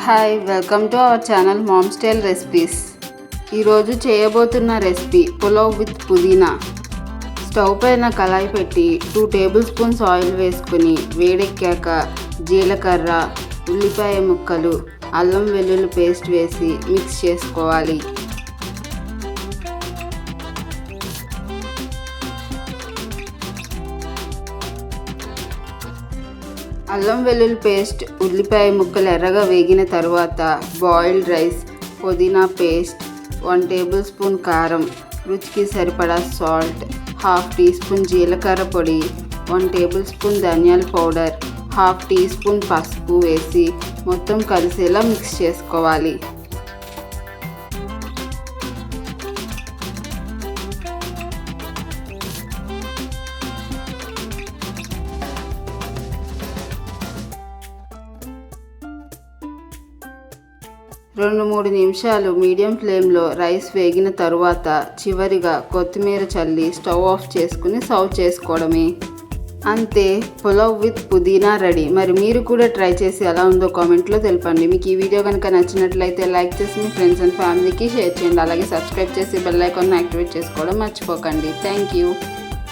Hi, welcome to our channel ma'am style recipes. ఈరోజు చేయబోతున్న recipe pulao with పుదీనా. Stove పైన కళాయి పెట్టి 2 టేబుల్ స్పూన్స్ ఆయిల్ వేసుకుని వేడెక్కాక జీలకర్ర, ఉల్లిపాయ ముక్కలు, అల్లం వెల్లుల్లి పేస్ట్ వేసి మిక్స్ చేసుకోవాలి. అల్లం వెల్లుల్లి పేస్ట్, ఉల్లిపాయ ముక్కలు ఎర్రగా వేగిన తర్వాత బాయిల్డ్ రైస్, పుదీనా పేస్ట్, 1 టేబుల్ స్పూన్ కారం, రుచికి సరిపడా సాల్ట్, 1/2 టీ స్పూన్ జీలకర్ర పొడి, 1 టేబుల్ స్పూన్ ధనియాల పౌడర్, 1/2 టీ స్పూన్ పసుపు వేసి మొత్తం కలిసేలా మిక్స్ చేసుకోవాలి. రెండు మూడు నిమిషాలు మీడియం ఫ్లేమ్లో రైస్ వేగిన తరువాత చివరిగా కొత్తిమీర చల్లి స్టవ్ ఆఫ్ చేసుకుని సర్వ్ చేసుకోవడమే. అంతే, పులావ్ విత్ పుదీనా రెడీ. మరి మీరు కూడా ట్రై చేసి ఎలా ఉందో కామెంట్లో తెలపండి. మీకు ఈ వీడియో కనుక నచ్చినట్లయితే లైక్ చేసి మీ ఫ్రెండ్స్ అండ్ ఫ్యామిలీకి షేర్ చేయండి. అలాగే సబ్స్క్రైబ్ చేసి బెల్ ఐకాన్ యాక్టివేట్ చేసుకోవడం మర్చిపోకండి. Thank you.